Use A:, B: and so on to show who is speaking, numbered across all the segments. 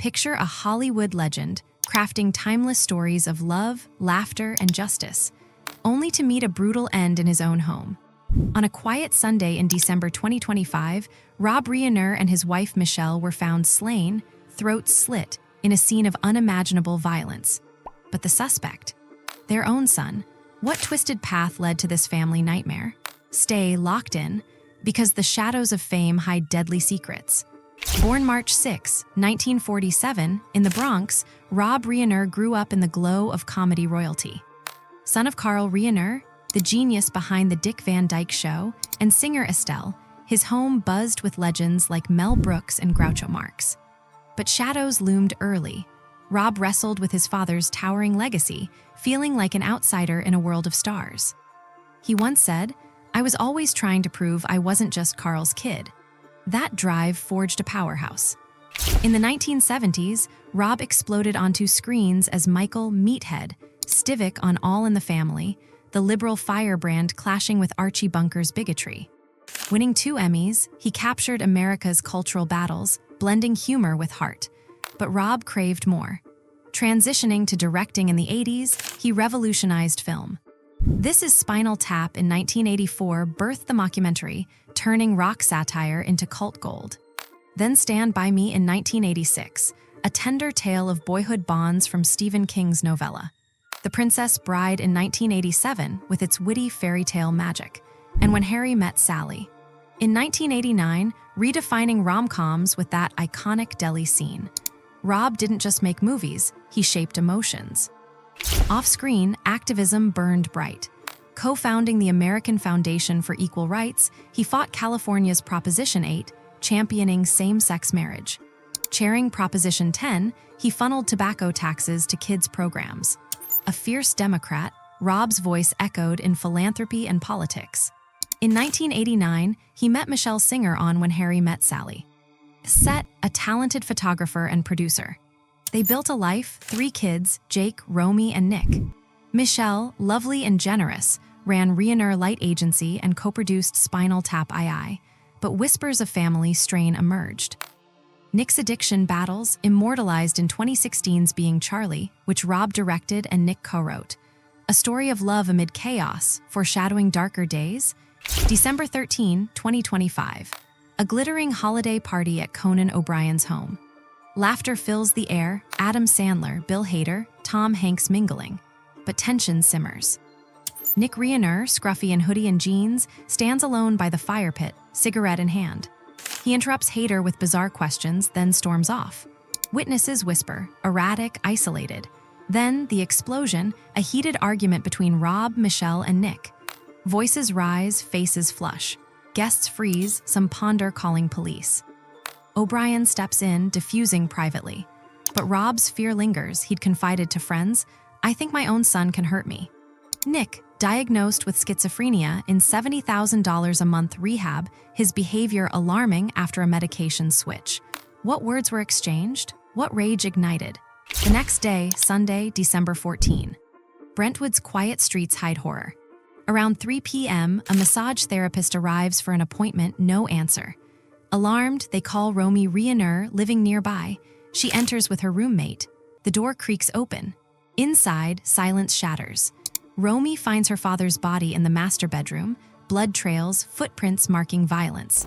A: Picture a Hollywood legend crafting timeless stories of love, laughter, and justice, only to meet a brutal end in his own home. On a quiet Sunday in December 2025, Rob Reiner and his wife Michele were found slain, throats slit, in a scene of unimaginable violence. But the suspect? Their own son. What twisted path led to this family nightmare? Stay locked in, because the shadows of fame hide deadly secrets. Born March 6, 1947, in the Bronx, Rob Reiner grew up in the glow of comedy royalty. Son of Carl Reiner, the genius behind The Dick Van Dyke Show, and singer Estelle, his home buzzed with legends like Mel Brooks and Groucho Marx. But shadows loomed early. Rob wrestled with his father's towering legacy, feeling like an outsider in a world of stars. He once said, "I was always trying to prove I wasn't just Carl's kid." That drive forged a powerhouse. In the 1970s, Rob exploded onto screens as Michael Meathead Stivic on All in the Family, the liberal firebrand clashing with Archie Bunker's bigotry. Winning 2 Emmys, he captured America's cultural battles, blending humor with heart. But Rob craved more. Transitioning to directing in the 80s, he revolutionized film. This Is Spinal Tap in 1984 birthed the mockumentary, turning rock satire into cult gold. Then Stand By Me in 1986, a tender tale of boyhood bonds from Stephen King's novella. The Princess Bride in 1987 with its witty fairy tale magic, and When Harry Met Sally. In 1989, redefining rom-coms with that iconic deli scene. Rob didn't just make movies, he shaped emotions. Off-screen, activism burned bright. Co-founding the American Foundation for Equal Rights, he fought California's Proposition 8, championing same-sex marriage. Chairing Proposition 10, he funneled tobacco taxes to kids' programs. A fierce Democrat, Rob's voice echoed in philanthropy and politics. In 1989, he met Michele Singer on When Harry Met Sally. Set, a talented photographer and producer. They built a life, 3 kids, Jake, Romy, and Nick. Michele, lovely and generous, ran Reiner Light Agency and co-produced Spinal Tap II, but whispers of family strain emerged. Nick's addiction battles, immortalized in 2016's Being Charlie, which Rob directed and Nick co-wrote. A story of love amid chaos, foreshadowing darker days. December 13, 2025. A glittering holiday party at Conan O'Brien's home. Laughter fills the air, Adam Sandler, Bill Hader, Tom Hanks mingling. But tension simmers. Nick Reiner, scruffy in hoodie and jeans, stands alone by the fire pit, cigarette in hand. He interrupts Hader with bizarre questions, then storms off. Witnesses whisper, erratic, isolated. Then, the explosion, a heated argument between Rob, Michele, and Nick. Voices rise, faces flush. Guests freeze, some ponder calling police. O'Brien steps in, diffusing privately. But Rob's fear lingers. He'd confided to friends, "I think my own son can hurt me." Nick, diagnosed with schizophrenia, in $70,000 a month rehab, his behavior alarming after a medication switch. What words were exchanged? What rage ignited? The next day, Sunday, December 14. Brentwood's quiet streets hide horror. Around 3 p.m., a massage therapist arrives for an appointment, no answer. Alarmed, they call Romy Reiner, living nearby. She enters with her roommate. The door creaks open. Inside, silence shatters. Romy finds her father's body in the master bedroom, blood trails, footprints marking violence.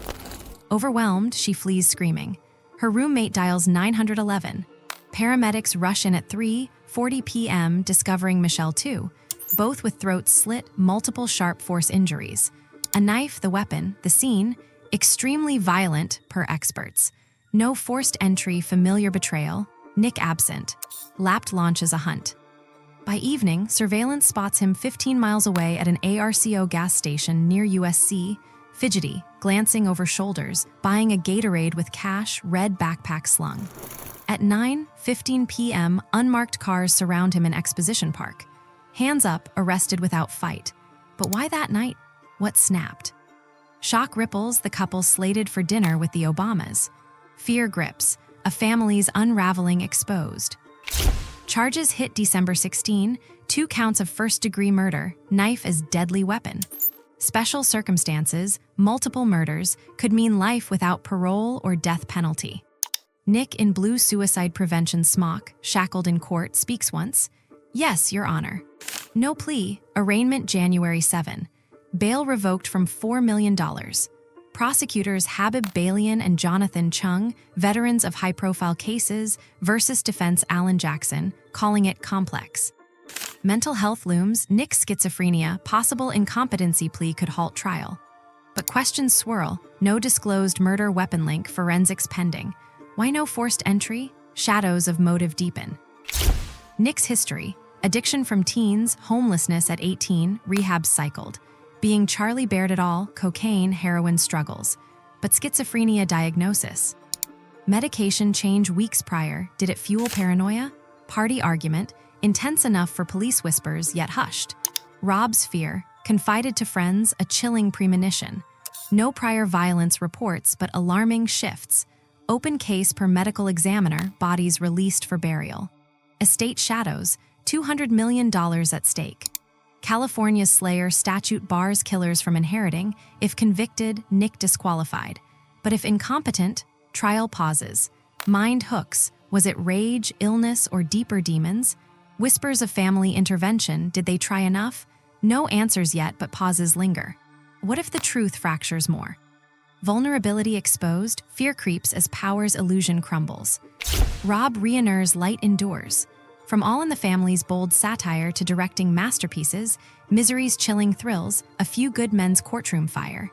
A: Overwhelmed, she flees screaming. Her roommate dials 911. Paramedics rush in at 3:40 p.m., discovering Michele too, both with throats slit, multiple sharp force injuries. A knife, the weapon, the scene, extremely violent, per experts. No forced entry, familiar betrayal. Nick absent. Lapped launches a hunt. By evening, surveillance spots him 15 miles away at an ARCO gas station near USC, fidgety, glancing over shoulders, buying a Gatorade with cash, red backpack slung. At 9:15 p.m., unmarked cars surround him in Exposition Park. Hands up, arrested without fight. But why that night? What snapped? Shock ripples, the couple slated for dinner with the Obamas. Fear grips, a family's unraveling exposed. Charges hit December 16, 2 counts of first-degree murder, knife as deadly weapon. Special circumstances, multiple murders, could mean life without parole or death penalty. Nick in blue suicide prevention smock, shackled in court, speaks once. Yes, Your Honor. No plea, arraignment January 7. Bail revoked from $4 million. Prosecutors Habib Balian and Jonathan Chung, veterans of high-profile cases, versus defense Alan Jackson, calling it complex. Mental health looms, Nick's schizophrenia, possible incompetency plea could halt trial. But questions swirl, no disclosed murder weapon link, forensics pending. Why no forced entry? Shadows of motive deepen. Nick's history, addiction from teens, homelessness at 18, rehab cycled. Being Charlie Baird et al., cocaine, heroin struggles. But schizophrenia diagnosis. Medication change weeks prior, did it fuel paranoia? Party argument, intense enough for police whispers yet hushed. Rob's fear, confided to friends, a chilling premonition. No prior violence reports but alarming shifts. Open case per medical examiner, bodies released for burial. Estate shadows, $200 million at stake. California's Slayer statute bars killers from inheriting. If convicted, Nick disqualified. But if incompetent, trial pauses. Mind hooks. Was it rage, illness, or deeper demons? Whispers of family intervention. Did they try enough? No answers yet, but pauses linger. What if the truth fractures more? Vulnerability exposed, fear creeps as power's illusion crumbles. Rob Reiner's light endures. From All in the Family's bold satire to directing masterpieces, Misery's chilling thrills, A Few Good Men's courtroom fire.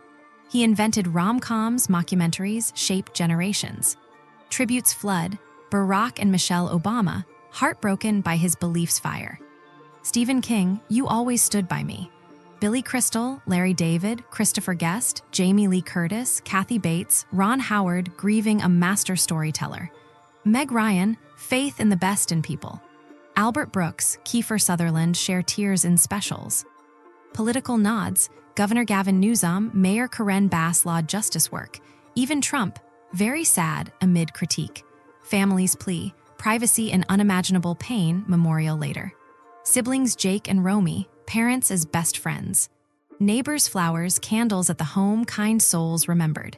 A: He invented rom-coms, mockumentaries, shaped generations. Tributes flood, Barack and Michelle Obama, heartbroken by his beliefs fire. Stephen King, You Always Stood By Me. Billy Crystal, Larry David, Christopher Guest, Jamie Lee Curtis, Kathy Bates, Ron Howard, grieving a master storyteller. Meg Ryan, faith in the best in people. Albert Brooks, Kiefer Sutherland share tears in specials. Political nods, Governor Gavin Newsom, Mayor Karen Bass laud justice work. Even Trump, very sad amid critique. Family's plea, privacy and unimaginable pain, memorial later. Siblings Jake and Romy, parents as best friends. Neighbors' flowers, candles at the home, kind souls remembered.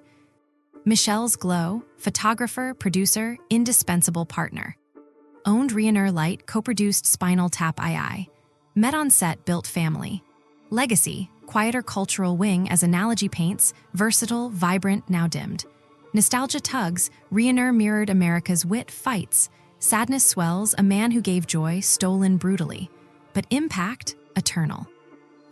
A: Michelle's glow, photographer, producer, indispensable partner. Owned Reiner Light, co-produced Spinal Tap II. Met on set, built family. Legacy, quieter cultural wing as analogy paints, versatile, vibrant, now dimmed. Nostalgia tugs, Reiner mirrored America's wit, fights. Sadness swells, a man who gave joy, stolen brutally. But impact, eternal.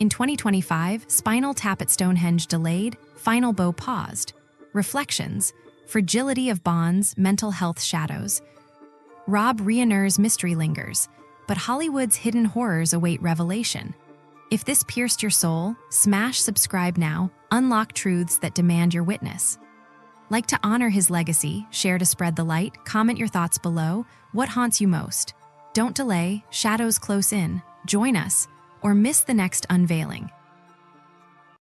A: In 2025, Spinal Tap at Stonehenge delayed, final bow paused. Reflections, fragility of bonds, mental health shadows. Rob Reiner's mystery lingers, but Hollywood's hidden horrors await revelation. If this pierced your soul, smash subscribe now, unlock truths that demand your witness. Like to honor his legacy, share to spread the light, comment your thoughts below, what haunts you most? Don't delay, shadows close in, join us, or miss the next unveiling.